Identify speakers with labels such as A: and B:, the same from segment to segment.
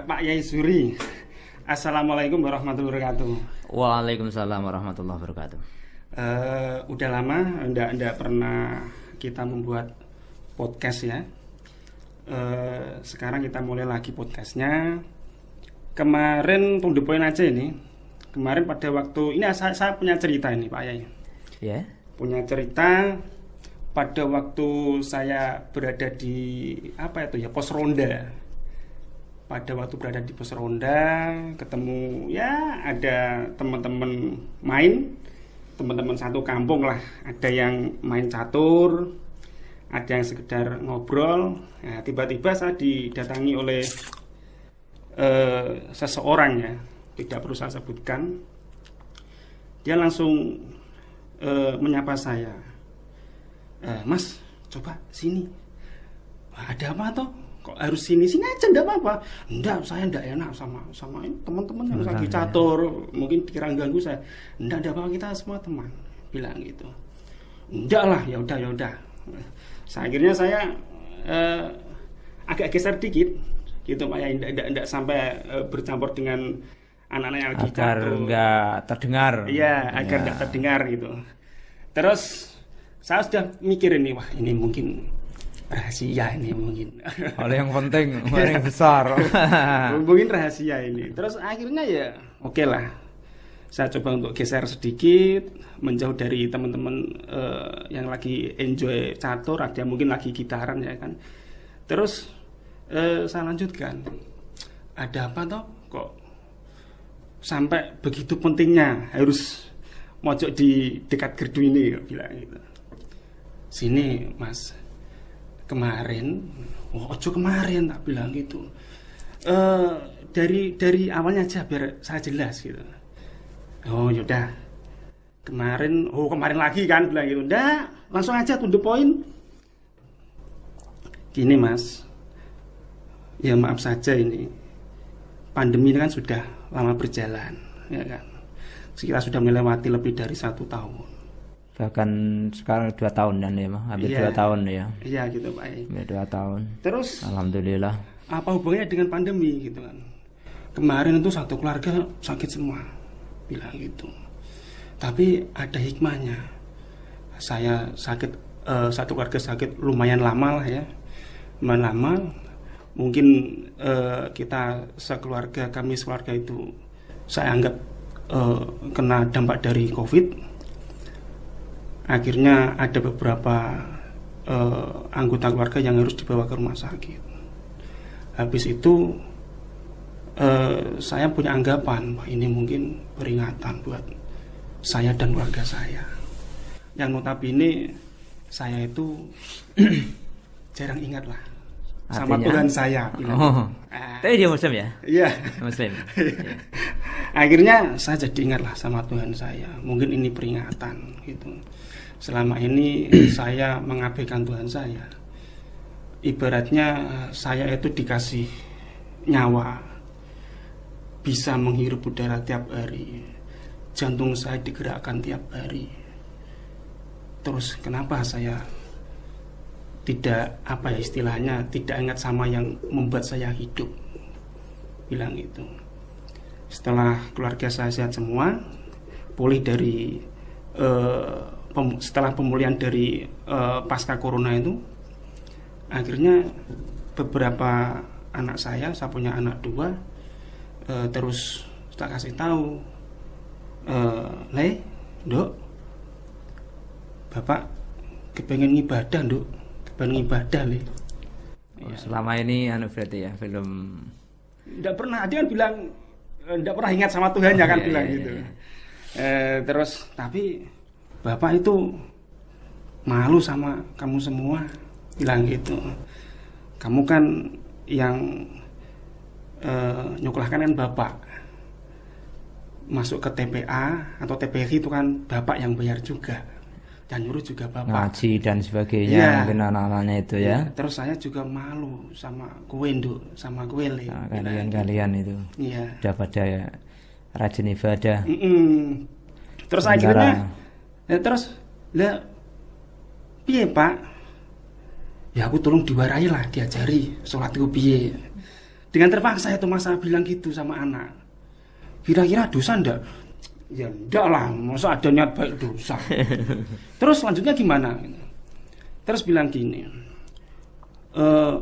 A: Pak Yai Suri. Assalamualaikum warahmatullahi wabarakatuh.
B: Waalaikumsalam warahmatullahi wabarakatuh.
A: Udah lama enggak pernah kita membuat podcast ya. Sekarang kita mulai lagi podcastnya. Kemarin to the point aja ini. Kemarin pada waktu ini saya punya cerita ini Pak Yai.
B: Ya.
A: Punya cerita pada waktu saya berada di pos ronda. Pada waktu berada di pos ronda, ketemu ya ada teman-teman main, teman-teman satu kampung lah. Ada yang main catur, ada yang sekedar ngobrol. Nah, tiba-tiba saya didatangi oleh seseorang ya, tidak perlu saya sebutkan. Dia langsung menyapa saya, Mas, coba sini. Ada apa toh? Kok harus sini aja, enggak apa-apa. Enggak, saya enggak enak sama teman-teman yang lagi catur, mungkin dikira ganggu saya. Enggak ada apa-apa, kita semua teman, bilang gitu. Enggak lah, ya udah. Akhirnya saya agak geser dikit gitu Pak ya, enggak sampai bercampur dengan anak-anak yang lagi
B: Agar
A: catur.
B: enggak terdengar.
A: Iya, agar enggak terdengar gitu. Terus saya sudah mikir ini, wah ini mungkin rahasia ini mungkin.
B: Oleh yang penting, yang besar.
A: Mungkin rahasia ini. Terus akhirnya ya oke lah. Saya coba untuk geser sedikit, menjauh dari teman-teman yang lagi enjoy catur, ada yang mungkin lagi gitaran ya kan. Terus saya lanjutkan. Ada apa toh kok sampai begitu pentingnya harus mojok di dekat gerdu ini, bilang gitu. Sini Mas, kemarin, kemarin tak bilang gitu. Dari awalnya aja biar saya jelas gitu. Oh yaudah, kemarin lagi kan bilang gitu. Udah, langsung aja to the point. Gini Mas, ya maaf saja ini, pandemi ini kan sudah lama berjalan, ya kan. Kita sudah melewati lebih dari 1 tahun.
B: Bahkan sekarang 2 tahun dan ya, hampir 2 tahun ya.
A: Iya gitu Pak.
B: Hampir 2 tahun.
A: Terus
B: alhamdulillah.
A: Apa hubungannya dengan pandemi gitu kan? Kemarin itu satu keluarga sakit semua, bilang gitu. Tapi ada hikmahnya. Saya sakit, satu keluarga sakit lumayan lama lah ya, lumayan lama. Mungkin kami sekeluarga itu saya anggap kena dampak dari COVID. Akhirnya ada beberapa anggota keluarga yang harus dibawa ke rumah sakit. Habis itu saya punya anggapan, wah ini mungkin peringatan buat saya dan keluarga saya. Yang notabene saya itu jarang ingat lah sama Tuhan saya.
B: Tapi dia Muslim ya?
A: Iya.
B: Muslim.
A: Akhirnya saya jadi ingat lah sama Tuhan saya. Mungkin ini peringatan gitu. Selama ini saya mengabaikan Tuhan saya. Ibaratnya saya itu dikasih nyawa, bisa menghirup udara tiap hari, jantung saya digerakkan tiap hari. Terus kenapa saya tidak tidak ingat sama yang membuat saya hidup, bilang itu. Setelah keluarga saya sehat semua, pulih dari setelah pemulihan dari pasca corona itu, akhirnya beberapa anak saya punya anak 2, terus saya kasih tahu, Dok, Bapak kepengen ibadah, Dok, kepengen ibadah, Le.
B: Selama ini berarti ya belum.
A: Tidak pernah, dia kan bilang tidak pernah ingat sama Tuhan ya kan, bilang gitu. Terus tapi Bapak itu malu sama kamu semua, bilang gitu. Kamu kan yang nyuklahkan kan Bapak. Masuk ke TPA atau TPI itu kan Bapak yang bayar juga. Dan nyuruh juga Bapak.
B: Ngaji dan sebagainya, mungkin anak-anaknya itu ya.
A: Terus saya juga malu sama kue, Nduk, sama kue, Le.
B: Nah, kalian itu.
A: Iya.
B: Udah pada ya rajin ibadah.
A: Terus akhirnya terus lah, piye Pak? Ya aku tolong diwarai lah, diajari sholat itu piye. Dengan terpaksa itu mas saya bilang gitu sama anak. Kira-kira dosa ndak? Ya enggak lah, masa ada niat baik dosa. Terus selanjutnya gimana? Terus bilang gini,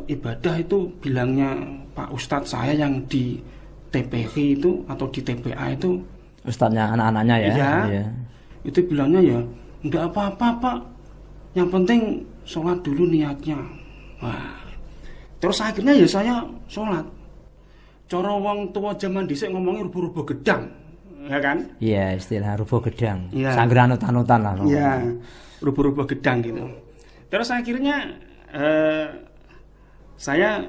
A: ibadah itu bilangnya Pak Ustadz saya yang di TPK itu atau di TPA itu,
B: Ustadznya anak-anaknya ya?
A: Iya. Itu bilangnya ya enggak apa-apa Pak, yang penting sholat dulu niatnya. Wah, terus akhirnya ya saya sholat. Cara wong tua zaman dhisik ngomongnya rubuh-rubuh gedang, ya kan?
B: Iya, istilah rubuh gedang.
A: Iya.
B: Sangger anutan-anutan lah.
A: Iya, rubuh-rubuh gedang gitu. Terus akhirnya saya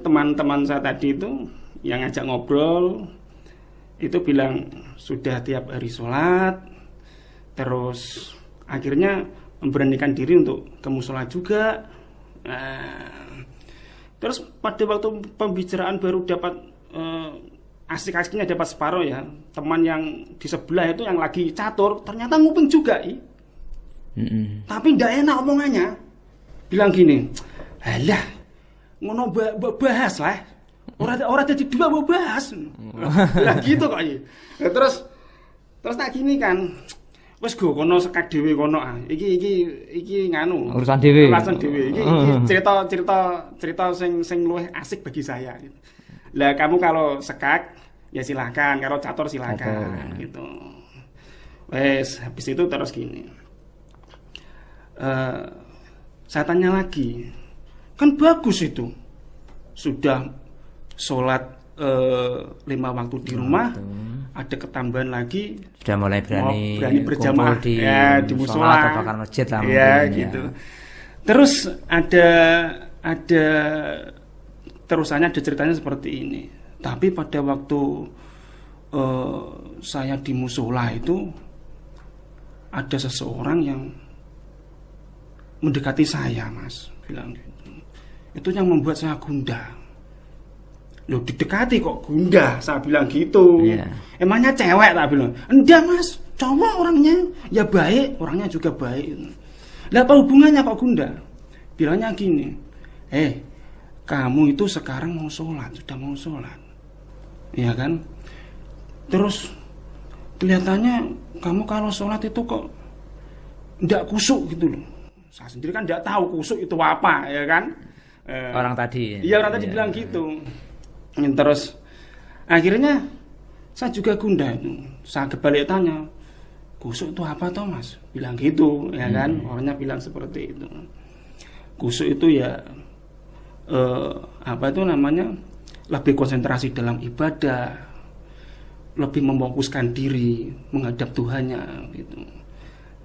A: teman-teman saya tadi itu yang ngajak ngobrol itu bilang sudah tiap hari sholat, terus akhirnya memberanikan diri untuk ke musola juga. Terus pada waktu pembicaraan baru dapat asik-asiknya dapat separuh ya, teman yang di sebelah itu yang lagi catur ternyata nguping juga. Tapi ndak enak omongannya, bilang gini, alah ngono bahas lah, orang jadi dua mau bahas, bilang gitu kok. Terus tak gini kan, wes go kono sekak dhewe kono ah. Iki nganu. Urusan dhewe. Iki cerita sing luwih asik bagi saya gitu. Lah kamu kalau sekak ya silakan, kalau catur silakan gitu. Wes habis itu terus gini. Saya tanya lagi. Kan bagus itu. Sudah sholat 5 waktu di rumah, ada ketambahan lagi
B: sudah mulai berani
A: berjamaah di musola
B: atau bahkan masjid lah
A: ya
B: mungkin,
A: gitu. Terus ada terusannya ada ceritanya seperti ini. Tapi pada waktu saya di musola itu ada seseorang yang mendekati saya, Mas, bilang gitu. Itu yang membuat saya gundah. Loh didekati kok gundah, saya bilang gitu. Emangnya cewek, tak bilang. Enggak Mas, cowok orangnya. Ya baik, orangnya juga baik. Lah apa hubungannya kok gundah? Bilangnya gini, kamu itu sekarang mau sholat, sudah mau sholat, ya kan? Terus kelihatannya kamu kalau sholat itu kok enggak kusuk gitu loh. Saya sendiri kan enggak tahu kusuk itu apa, ya kan?
B: Orang tadi.
A: Iya, orang tadi bilang gitu. Terus akhirnya saya juga gundah itu. Saya kebalik tanya, kusuk itu apa toh Mas? Bilang gitu, ya kan? Orangnya bilang seperti itu. Kusuk itu ya lebih konsentrasi dalam ibadah, lebih memfokuskan diri menghadap Tuhannya gitu.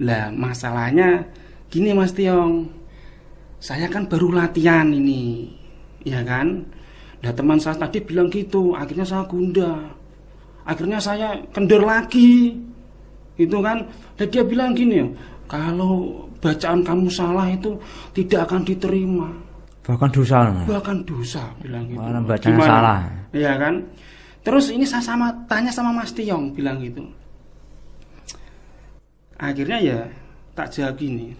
A: Lah masalahnya gini Mas Tiong, saya kan baru latihan ini, ya kan? Nah teman saya tadi bilang gitu, akhirnya saya gundah, akhirnya saya kendor lagi, itu kan. Dan dia bilang gini, kalau bacaan kamu salah itu tidak akan diterima,
B: bahkan dosa,
A: bilang gitu.
B: Bacaan salah,
A: ya kan. Terus ini saya tanya sama Mas Tiong, bilang gitu. Akhirnya ya tak jawab gini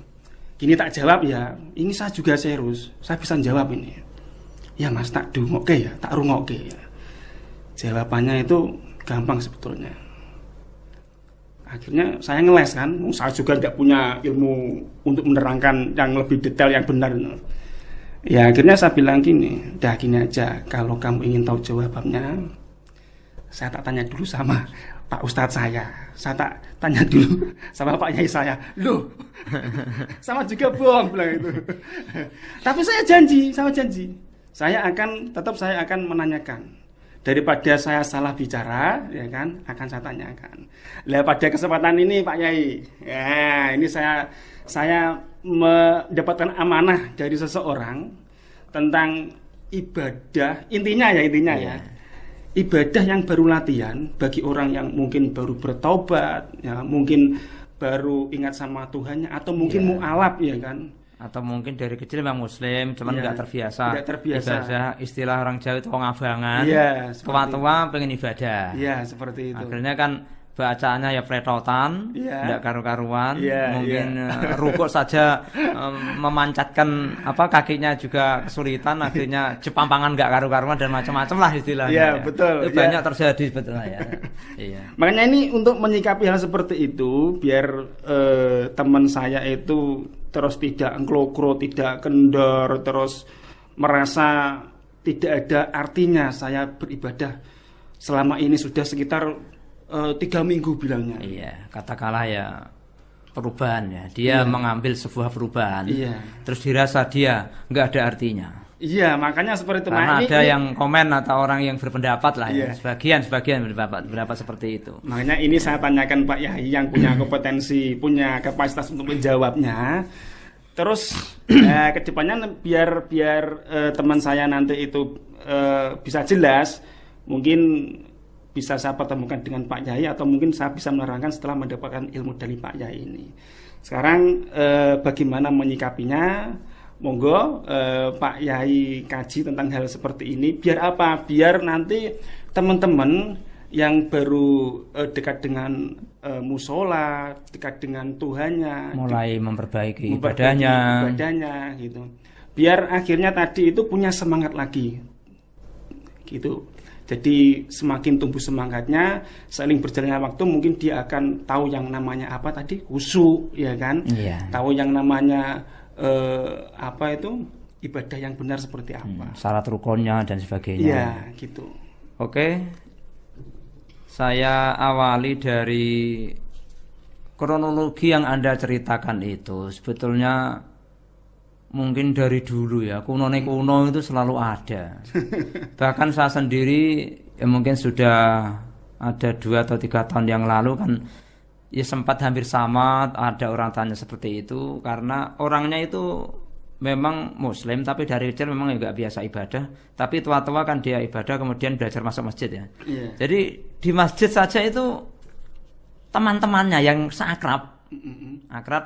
A: tak jawab ya, ini saya juga serius, saya bisa jawab ini. Ya Mas, tak dungokke ya, tak rungokke ya. Jawabannya itu gampang sebetulnya. Akhirnya saya ngeles kan, saya juga tidak punya ilmu untuk menerangkan yang lebih detail yang benar. Ya akhirnya saya bilang gini aja, kalau kamu ingin tahu jawabannya, saya tak tanya dulu sama Pak Ustadz saya tak tanya dulu sama Pak Yai saya. Loh, sama juga bohong bilang itu. Tapi saya janji, saya akan menanyakan. Daripada saya salah bicara, ya kan, akan saya tanyakan. Lah pada kesempatan ini Pak Yai, ya ini saya mendapatkan amanah dari seseorang tentang ibadah, intinya ya. Ibadah yang baru latihan bagi orang yang mungkin baru bertobat, ya mungkin baru ingat sama Tuhannya, atau mungkin mu'alaf, ya kan.
B: Atau mungkin dari kecil memang muslim cuman nggak terbiasa ibadah, istilah orang Jawa itu wong abangan, tua-tua pengen ibadah,
A: iya seperti itu.
B: Akhirnya kan bacaannya ya pretotan, tidak karu-karuan, mungkin rukuk saja memancatkan kakinya juga kesulitan, akhirnya jepampangan nggak karu-karuan dan macam-macam lah istilahnya.
A: Iya, betul.
B: Itu banyak terjadi sebetulnya ya. Iya.
A: Makanya ini untuk menyikapi hal seperti itu, biar teman saya itu terus tidak ngelokro, tidak kendor, terus merasa tidak ada artinya saya beribadah selama ini sudah sekitar 3 minggu bilangnya.
B: Iya, katakanlah ya perubahan ya. Dia mengambil sebuah perubahan. Iya. Terus dirasa dia nggak ada artinya.
A: Iya, makanya seperti itu.
B: Karena ada yang komen atau orang yang berpendapat lah ya. Sebagian berpendapat seperti itu.
A: Makanya ini saya tanyakan Pak Yahya yang punya kompetensi, punya kapasitas untuk menjawabnya. Terus kedepannya biar teman saya nanti itu bisa jelas, mungkin bisa saya pertemukan dengan Pak Yai atau mungkin saya bisa menerangkan setelah mendapatkan ilmu dari Pak Yai ini. Sekarang bagaimana menyikapinya? Monggo Pak Yai kaji tentang hal seperti ini. Biar apa? Biar nanti teman-teman yang baru dekat dengan musola, dekat dengan Tuhannya,
B: mulai memperbaiki ibadahnya
A: gitu. Biar akhirnya tadi itu punya semangat lagi, gitu. Jadi semakin tumbuh semangatnya, seiring berjalannya waktu mungkin dia akan tahu yang namanya apa tadi, khusyuk, ya kan? Iya. Tahu yang namanya ibadah yang benar seperti apa,
B: syarat rukunnya dan sebagainya.
A: Iya, gitu.
B: Oke. Saya awali dari kronologi yang Anda ceritakan itu. Sebetulnya mungkin dari dulu ya, kuno itu selalu ada. Bahkan saya sendiri ya mungkin sudah ada 2 atau 3 tahun yang lalu kan ya sempat hampir sama ada orang tanya seperti itu, karena orangnya itu memang muslim tapi dari kecil memang nggak biasa ibadah, tapi tua-tua kan dia ibadah kemudian belajar masuk masjid ya. Jadi di masjid saja itu teman-temannya yang seakrab,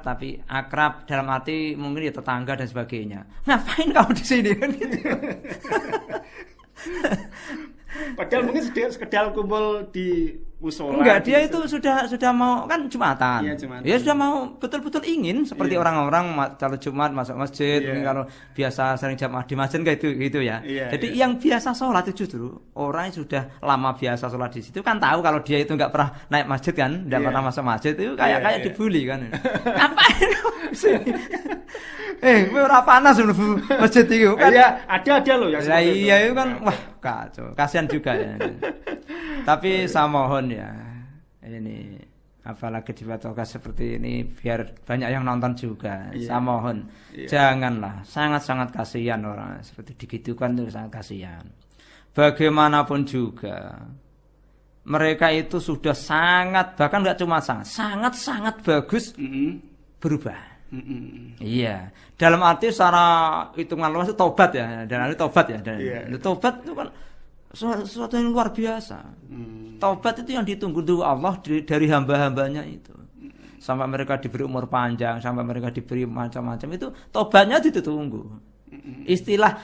B: tapi akrab dalam arti mungkin ya tetangga dan sebagainya. Ngapain kamu di sini kan gitu.
A: Padahal mungkin sekedar kumpul di musola.
B: Enggak, dia itu sudah mau kan Jumatan.
A: Iya, Jumatan.
B: Dia sudah mau betul-betul ingin seperti orang-orang kalau Jumat masuk masjid, kalau biasa sering jamaah di masjid kayak gitu ya. Jadi yang biasa sholat itu justru orang yang sudah lama biasa sholat di situ kan tahu kalau dia itu enggak pernah naik masjid kan, enggak pernah masuk masjid itu kayak dibully kan. Ngapain kamu sini? Ora panas mlebu masjid itu kan.
A: Iya, ada loh yang
B: seperti itu. Iya, itu kan wah kacau. Kasihan juga ya. Tapi saya mohon ya, ini apalagi di podcast seperti ini biar banyak yang nonton juga. Saya mohon janganlah, sangat-sangat kasihan orang seperti digitukan itu sangat kasihan. Bagaimanapun juga mereka itu sudah sangat, bahkan nggak cuma sangat bagus berubah. Iya, dalam arti secara hitungan luas itu tobat ya, dan itu tobat ya, dan tobat itu kan sesuatu yang luar biasa. Taubat itu yang ditunggu-tunggu Allah dari hamba-hambanya itu. Sampai mereka diberi umur panjang, sampai mereka diberi macam-macam itu taubatnya ditunggu. Istilah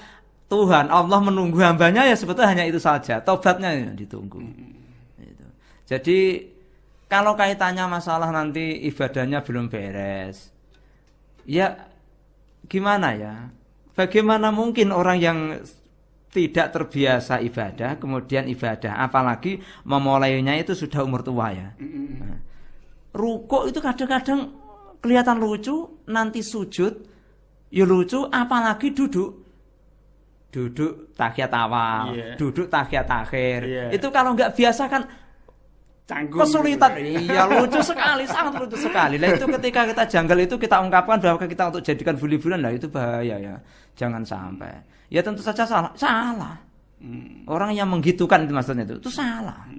B: Tuhan Allah menunggu hambanya ya sebetulnya hanya itu saja, taubatnya yang ditunggu. Gitu. Jadi kalau kaitannya masalah nanti ibadahnya belum beres, ya gimana ya? Bagaimana mungkin orang yang tidak terbiasa ibadah, kemudian ibadah, apalagi memulainya itu sudah umur tua ya. Nah, rukuk itu kadang-kadang kelihatan lucu, nanti sujud ya lucu, apalagi duduk tahiyat awal, duduk tahiyat akhir. Itu kalau nggak biasa kan canggung, kesulitan. Gitu. Iya, lucu sekali, sangat lucu sekali. Nah itu ketika kita janggal itu kita ungkapkan bahwa kita untuk jadikan bully-bulian, nah itu bahaya ya. Jangan sampai. Ya tentu saja salah. Orang yang menggitukan itu maksudnya itu salah.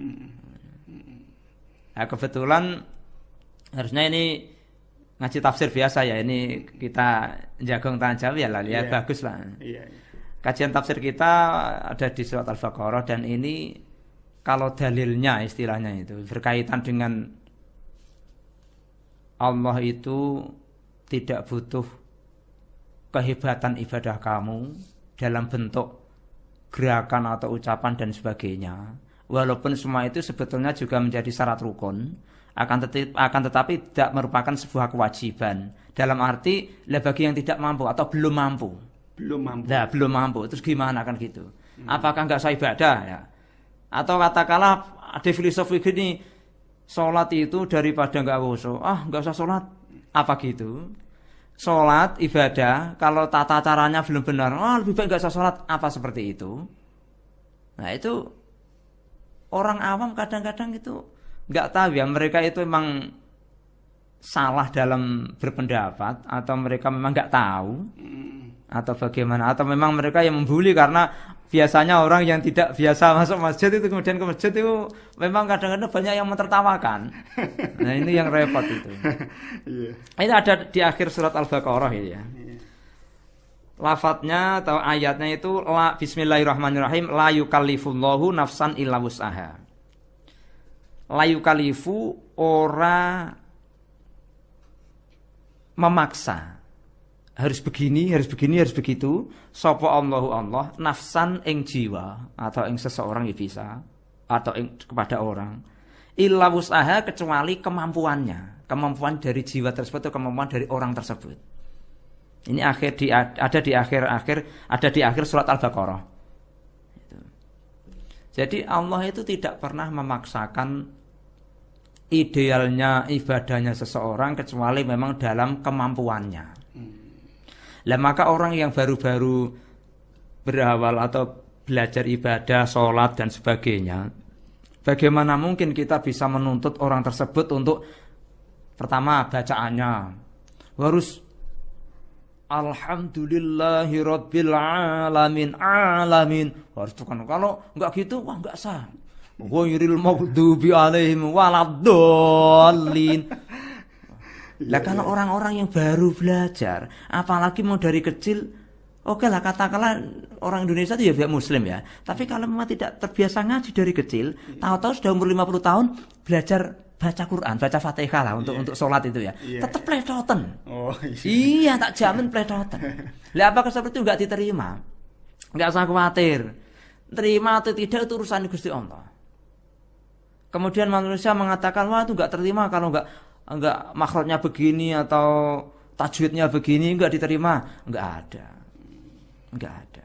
B: Nah, kebetulan harusnya ini ngaji tafsir biasa ya. Ini kita jagung tanjab ya lah, ya bagus lah. Kajian tafsir kita ada di surat Al-Baqarah dan ini kalau dalilnya istilahnya itu berkaitan dengan Allah itu tidak butuh kehebatan ibadah kamu dalam bentuk gerakan atau ucapan dan sebagainya. Walaupun semua itu sebetulnya juga menjadi syarat rukun, akan tetapi tidak merupakan sebuah kewajiban. Dalam arti bagi yang tidak mampu atau belum mampu.
A: Belum mampu.
B: Nah, belum mampu. Terus gimana kan gitu? Apakah nggak sah ibadah ya? Atau katakanlah ada filosofi gini, sholat itu daripada nggak khusyuk, nggak usah sholat. Apa gitu? Sholat ibadah kalau tata caranya belum benar, lebih baik nggak usah sholat. Apa seperti itu? Nah itu orang awam kadang-kadang itu nggak tahu ya, mereka itu memang salah dalam berpendapat atau mereka memang nggak tahu atau bagaimana, atau memang mereka yang membuli karena biasanya orang yang tidak biasa masuk masjid itu kemudian ke masjid itu memang kadang-kadang banyak yang mentertawakan. Nah ini yang repot itu. Ini ada di akhir surat Al-Baqarah ini ya. Lafadznya atau ayatnya itu Bismillahirrahmanirrahim, la yukallifullahu nafsan illa wus'aha. La yukallifu, ora memaksa. Harus begini, harus begini, harus begitu. Sapa Allahu Allah nafsan ing jiwa atau ing seseorang ya bisa, atau ing kepada orang. Illa wus'aha, kecuali kemampuannya. Kemampuan dari jiwa tersebut atau kemampuan dari orang tersebut. Ini ada di akhir surat Al-Baqarah. Jadi Allah itu tidak pernah memaksakan idealnya ibadahnya seseorang kecuali memang dalam kemampuannya. Lah maka orang yang baru-baru berawal atau belajar ibadah, sholat dan sebagainya, bagaimana mungkin kita bisa menuntut orang tersebut untuk pertama bacaannya harus Alhamdulillahirabbil alamin harus kan, kalau enggak gitu wah enggak sah. Ghairil maghdubi alaihim waladdallin. Lah kalau orang-orang yang baru belajar, apalagi mau dari kecil, oke lah katakanlah orang Indonesia itu ya muslim ya. Tapi kalau memang tidak terbiasa ngaji dari kecil, tahu-tahu sudah umur 50 tahun belajar baca Quran, baca Fatihah lah untuk sholat itu ya. Tetap pletoten. Iya, tak jamin pletoten. Lah apakah seperti itu enggak diterima? Enggak usah khawatir. Terima atau tidak itu urusan Gusti Allah. Kemudian manusia mengatakan, wah itu enggak terima kalau enggak makhrajnya begini atau tajwidnya begini enggak diterima. Enggak ada.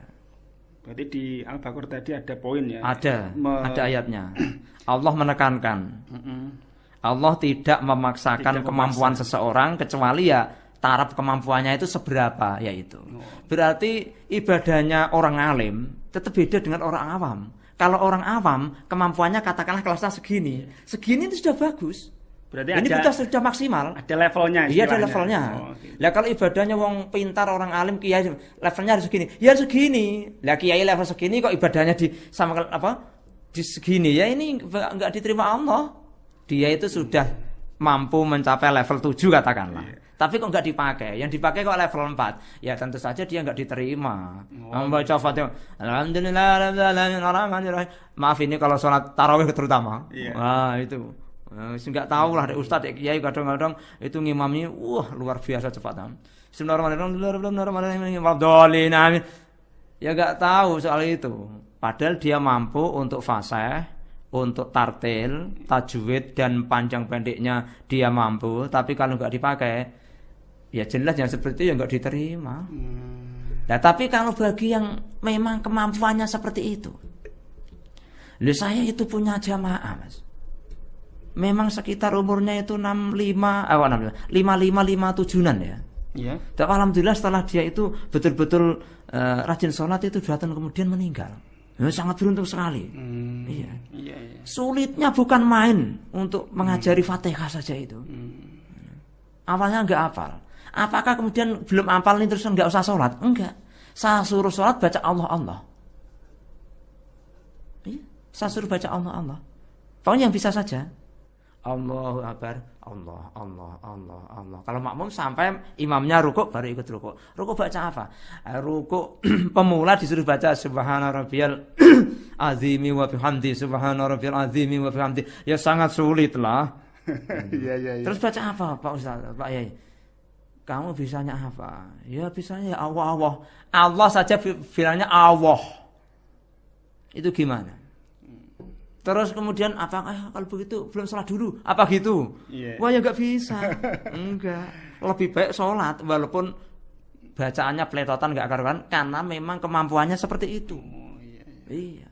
A: Berarti di Al-Baqarah tadi ada poin ya?
B: Ada ayatnya. Allah menekankan. Allah tidak memaksakan kemampuan seseorang kecuali ya taraf kemampuannya itu seberapa yaitu. Berarti ibadahnya orang alim tetap beda dengan orang awam. Kalau orang awam kemampuannya katakanlah kelasnya segini itu sudah bagus. Berarti ini kita sudah maksimal.
A: Ada levelnya.
B: Iya ada levelnya. Lah kalau ibadahnya wong pintar orang alim kiai levelnya harus segini. Ya segini. Lah kiai level segini kok ibadahnya sama di segini ya ini enggak diterima Allah. Dia itu sudah mampu mencapai level 7 katakanlah. Tapi kok enggak dipakai? Yang dipakai kok level 4. Ya tentu saja dia enggak diterima. Membaca Fatihah, Alhamdulillahirrahmanirrahim. Maaf ini kalau sholat tarawih terutama. Wah itu. Enggak tahu lah ustaz kiai kadang-kadang itu ngimami luar biasa cepat. Bismillahirrahmanirrahim. Ya enggak tahu soal itu. Padahal dia mampu untuk fasih, untuk tartil, tajwid dan panjang pendeknya dia mampu, tapi kalau nggak dipakai, ya jelas yang seperti itu ya nggak diterima. Nah, tapi kalau bagi yang memang kemampuannya seperti itu, saya itu punya jamaah, Mas. Memang sekitar umurnya itu 55-57an ya. Iya. Dan alhamdulillah setelah dia itu betul-betul rajin sholat itu 2 tahun kemudian meninggal. Sangat beruntung sekali. Iya. Sulitnya bukan main untuk mengajari Fatihah saja itu. Awalnya enggak hafal. Apakah kemudian belum hafal ini terus enggak usah sholat? Enggak. Saya suruh sholat baca Allah. Iya. Saya suruh baca Allah. Pokoknya yang bisa saja. Allahu Akbar, Allah. Kalau makmum sampai imamnya rukuk baru ikut rukuk. Rukuk baca apa? Rukuk pemula disuruh baca Subhana rabbiyal azimi wa bihamdi, Subhana rabbiyal azimi wa bihamdi. Ya sangat sulit lah. Iya. Terus baca apa Pak Ustaz, Pak Yai? Kamu bisanya apa? Ya bisanya Allah. Allah saja bilangnya Allah. Itu gimana? Terus kemudian apakah kalau begitu belum sholat dulu? Apa gitu?
A: Iya.
B: Wah ya nggak bisa. Enggak. Lebih baik sholat walaupun bacaannya peletotan nggak karuan karena memang kemampuannya seperti itu.
A: Oh, iya.
B: Iya.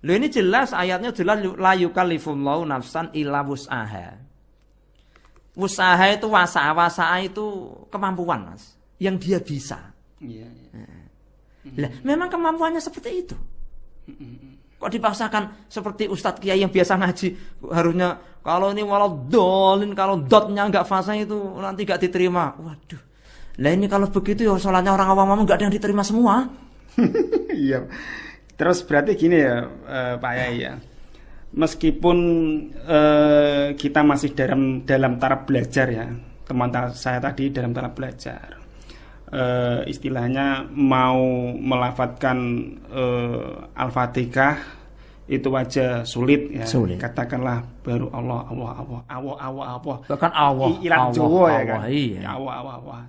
B: Loh ini jelas ayatnya jelas la yukallifullahu nafsan illa wus'aha. Usaha itu wasa itu kemampuan Mas yang dia bisa.
A: Iya.
B: Lah, memang kemampuannya seperti itu. Kok dipaksakan seperti Ustadz Kiai yang biasa ngaji harusnya kalau ini walau dolin kalau dotnya nggak fasih itu nanti nggak diterima. Waduh. Lah ini kalau begitu ya sholatnya orang awam nggak ada yang diterima semua.
A: Iya. Terus berarti gini ya Pak Yai ya. Meskipun kita masih dalam taraf belajar ya, teman saya tadi dalam taraf belajar. Istilahnya mau melafadzkan Al-Fatihah itu aja sulit ya.
B: Sulit.
A: Katakanlah baru Allah.
B: Bahkan Allah.
A: Ilat Jawa ya kan.
B: Iya.
A: Allah.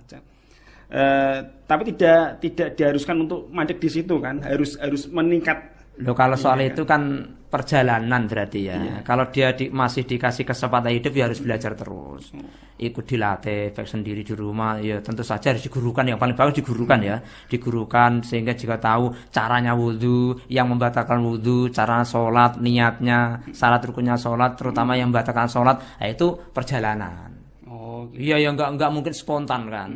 A: Tapi tidak diharuskan untuk mandek di situ kan. Harus meningkat.
B: Loh kalau soal
A: Iya,
B: itu kan perjalanan berarti ya.
A: Iya.
B: Kalau dia masih dikasih kesempatan hidup ya harus belajar terus. Ikut dilatih baik sendiri di rumah ya tentu saja harus digurukan, yang paling bagus digurukan ya. Digurukan sehingga jika tahu caranya wudu, yang membatalkan wudu, cara sholat, niatnya, syarat rukunnya sholat, terutama yang membatalkan sholat, itu perjalanan.
A: Oh, gitu.
B: Iya ya nggak mungkin spontan kan.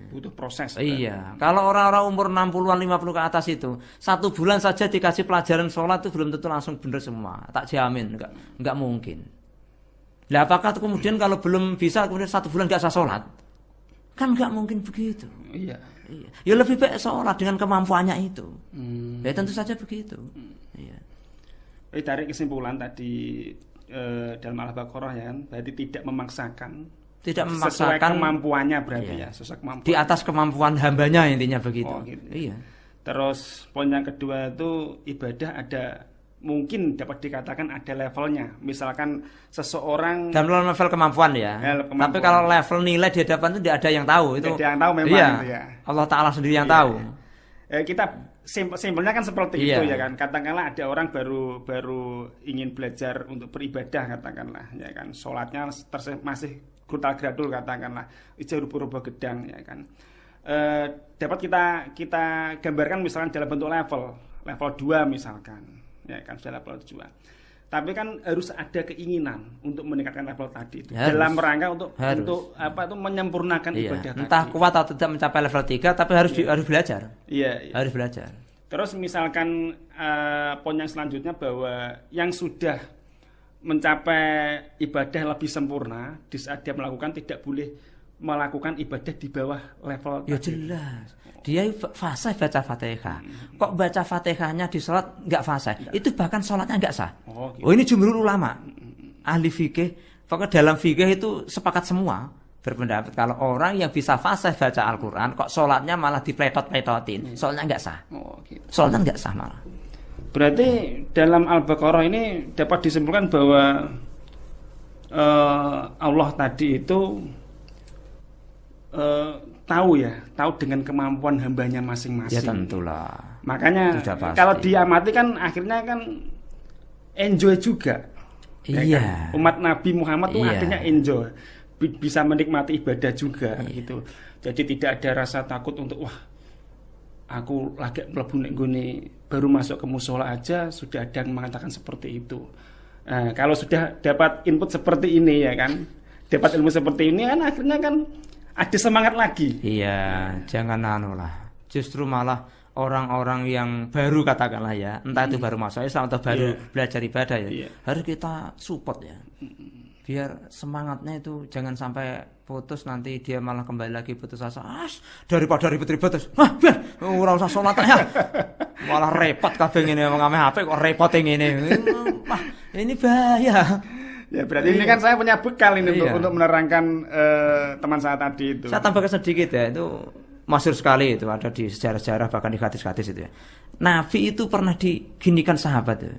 A: Butuh proses.
B: Iya, kalau orang-orang umur 60-an 50 ke atas itu 1 bulan saja dikasih pelajaran sholat itu belum tentu langsung benar semua. Tak jamin, enggak mungkin. Lah apakah kemudian kalau belum bisa kemudian 1 bulan enggak usah sholat? Kan enggak mungkin begitu.
A: Iya.
B: Iya. Ya lebih baik sholat dengan kemampuannya itu. Ya tentu saja begitu. Iya.
A: Dari kesimpulan tadi dalam Al-Baqarah ya kan, berarti tidak memaksakan.
B: Tidak
A: Sesuai
B: memaksakan
A: kemampuannya berarti
B: iya.
A: ya, sesuai kemampuan.
B: Di atas kemampuan hambanya intinya begitu.
A: Oh, gitu.
B: Iya.
A: Terus poin yang kedua itu ibadah ada mungkin dapat dikatakan ada levelnya. Misalkan seseorang
B: Dalam level kemampuan ya.
A: Kemampuan.
B: Tapi kalau level nilai di hadapan itu tidak ada yang tahu itu.
A: Tidak ada yang tahu memang
B: iya,
A: itu ya.
B: Allah Ta'ala sendiri yang
A: Iya,
B: tahu.
A: iya. Kita simpelnya kan seperti
B: Iya.
A: itu ya kan. Katakanlah ada orang baru ingin belajar untuk beribadah katakanlah ya kan. Sholatnya masih grutal gradul katakanlah, ijo rubah gedang ya kan. Dapat kita gambarkan misalkan dalam bentuk level 2 misalkan ya kan, sudah level 2. Tapi kan harus ada keinginan untuk meningkatkan level tadi itu. Dalam rangka untuk menyempurnakan ibadah
B: Entah
A: tadi.
B: kuat atau tidak mencapai level 3 tapi harus belajar.
A: Iya.
B: Harus belajar.
A: Terus misalkan poin yang selanjutnya bahwa yang sudah mencapai ibadah lebih sempurna di saat dia melakukan tidak boleh melakukan ibadah di bawah level
B: Ya
A: tadi.
B: jelas. Dia fasih baca Fatihah. Kok baca Fatihahnya di sholat nggak fasih? Itu bahkan sholatnya nggak sah.
A: Oh, gitu.
B: Oh ini jumhur ulama. Ahli fikih. Pokoknya dalam fikih itu sepakat semua berpendapat kalau orang yang bisa fasih baca Al-Quran kok sholatnya malah dipletot-pletotin. Sholatnya nggak sah.
A: Oh, gitu.
B: Sholatnya nggak sah malah.
A: Berarti dalam Al-Baqarah ini dapat disimpulkan bahwa Allah tadi itu tahu dengan kemampuan hambanya masing-masing.
B: Ya tentulah.
A: Makanya kalau diamati kan akhirnya kan enjoy juga.
B: Iya.
A: Ya kan? Umat Nabi Muhammad tuh
B: Iya.
A: akhirnya enjoy, bisa menikmati ibadah juga gitu. Jadi tidak ada rasa takut untuk aku lagi mlebu nek nggone baru masuk ke musola aja sudah ada yang mengatakan seperti itu. Nah, kalau sudah dapat input seperti ini ya kan, dapat ilmu seperti ini kan akhirnya kan ada semangat lagi.
B: Iya, jangan lah. Justru malah orang-orang yang baru katakanlah ya, entah itu baru masuk Islam atau baru belajar ibadah ya, harus kita support ya. Biar semangatnya itu jangan sampai putus nanti dia malah kembali lagi putus asa. Daripada ribet-ribet terus. Ora usah salat ya. Malah repot kabeh ngene wong ame HP kok repot ngene. Wah, ini bahaya.
A: Ya berarti ini kan saya punya bekal ini untuk menerangkan teman saya tadi itu.
B: Saya tambahkan sedikit ya, itu masyhur sekali itu ada di sejarah-sejarah bahkan di hadis-hadis itu ya. Nabi itu pernah diginikan sahabat ya.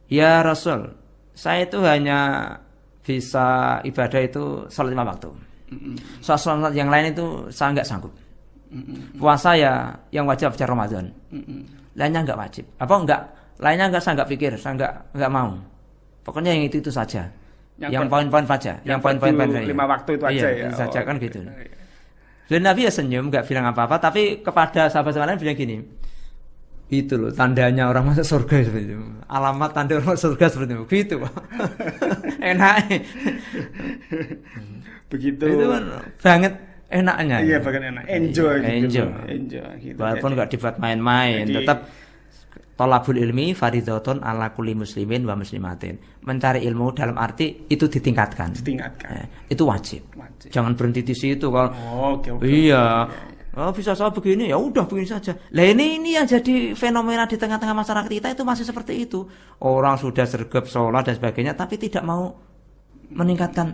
B: Ya Rasul, saya itu hanya bisa ibadah itu salat 5 waktu. Salat yang lain itu saya nggak sanggup. Puasa ya yang wajib aja Ramadan. Lainnya nggak wajib. Apa Lainnya enggak, saya enggak pikir, saya enggak mau. Pokoknya yang itu saja. Yang poin-poin saja, yang poin-poin saja.
A: 5 waktu itu aja ya.
B: Itu saja kan gitu. Dan Nabi ya senyum, enggak bilang apa-apa, tapi kepada sahabat-sahabat lain bilang gini. Itu loh tandanya orang masuk surga seperti itu. Alamat tanda orang masuk surga seperti itu. Gitu. Enak.
A: Begitu.
B: Itu kan banget enaknya.
A: Iya, banget enak. Enjoy gitu.
B: Enjoy gitu. Walaupun enggak dibuat main-main, tetap thalabul ilmi faridhatun ala kulli muslimin wa muslimatin. Mencari ilmu dalam arti itu ditingkatkan. Itu wajib. Jangan berhenti di situ kalau
A: oke.
B: Iya. Oh, bisa saya begini, ya udah begini saja. Lah ini yang jadi fenomena di tengah-tengah masyarakat kita itu masih seperti itu. Orang sudah sergap sholat dan sebagainya tapi tidak mau meningkatkan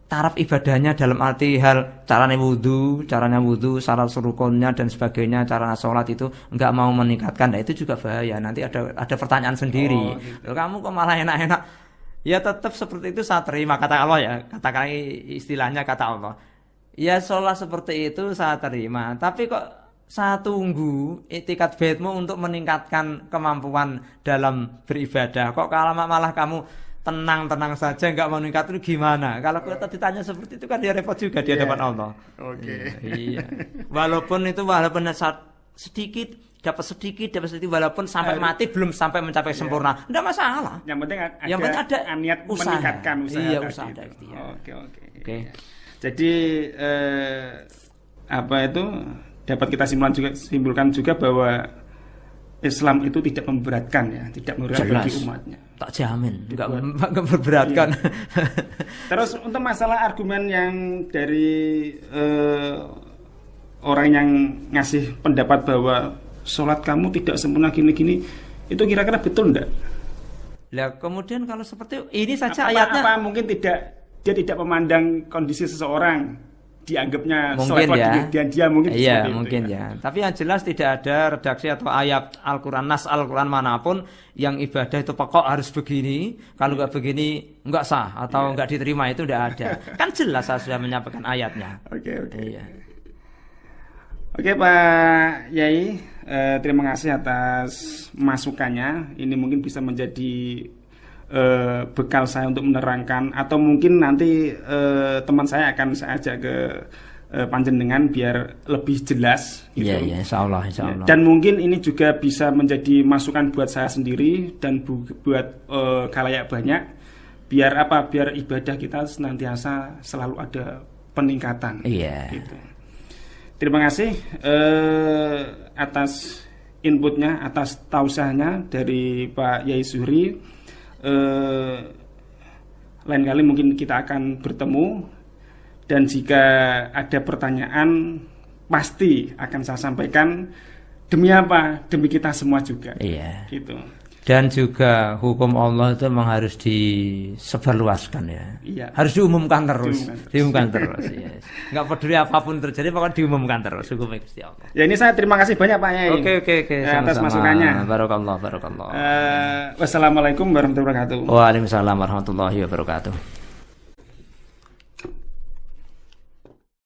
B: taraf ibadahnya dalam arti hal caranya wudhu, syarat rukunnya dan sebagainya, cara sholat itu enggak mau meningkatkan. Nah itu juga bahaya. Nanti ada pertanyaan sendiri. Gitu. Kamu kok malah enak-enak? Ya tetap seperti itu saya terima kata Allah ya. Katakan istilahnya kata Allah. Ya sholat seperti itu saya terima. Tapi kok saya tunggu itikat baitmu untuk meningkatkan kemampuan dalam beribadah. Kok kalau malah kamu tenang saja nggak mau meningkat itu gimana? Kalau kita ditanya seperti itu kan dia repot juga di hadapan Allah.
A: Oke.
B: Iya. Walaupun sedikit dapat sedikit walaupun sampai mati belum sampai mencapai sempurna. Enggak masalah.
A: Yang penting ada niat
B: usaha.
A: Meningkatkan usaha.
B: Iya, usaha ada
A: ikhtiar. Oke.
B: Ya.
A: Jadi dapat kita simpulkan juga bahwa Islam itu tidak memberatkan ya, tidak memberatkan bagi umatnya.
B: Tak jamin, enggak memberatkan. Iya.
A: Terus untuk masalah argumen yang dari orang yang ngasih pendapat bahwa sholat kamu tidak sempurna gini-gini, itu kira-kira betul enggak?
B: Lah kemudian kalau seperti ini saja ayatnya.
A: Apa mungkin dia tidak memandang kondisi seseorang, dianggapnya
B: mungkin ya.
A: Dia mungkin
B: iya mungkin itu, ya. Tapi yang jelas tidak ada redaksi atau ayat Al-Quran, nas Al-Quran manapun yang ibadah itu pokok harus begini, kalau nggak begini nggak sah atau nggak diterima, itu tidak ada. Kan jelas saya sudah menyampaikan ayatnya.
A: Oke.
B: Iya.
A: Oke Pak Yai, terima kasih atas masukannya. Ini mungkin bisa menjadi bekal saya untuk menerangkan, atau mungkin nanti teman saya akan saya ajak ke panjenengan biar lebih jelas gitu.
B: Iya, insyaallah.
A: Dan mungkin ini juga bisa menjadi masukan buat saya sendiri dan buat khalayak banyak, biar ibadah kita senantiasa selalu ada peningkatan.
B: Iya.
A: Gitu. Terima kasih atas inputnya, atas tausahnya dari Pak Yai Zuhri. Lain kali mungkin kita akan bertemu, dan jika ada pertanyaan pasti akan saya sampaikan. Demi apa? Demi kita semua juga.
B: Iya.
A: Gitu.
B: Dan juga hukum Allah itu memang harus disebarluaskan ya.
A: Iya.
B: Harus diumumkan terus. Diumumkan terus. Yes. Enggak peduli apapun terjadi, pokoknya diumumkan terus hukum Gusti Allah.
A: Ya ini saya terima kasih banyak Pak Yai.
B: Oke.
A: Atas masukannya.
B: Barakallah.
A: Wassalamualaikum warahmatullahi wabarakatuh.
B: Waalaikumsalam warahmatullahi wabarakatuh.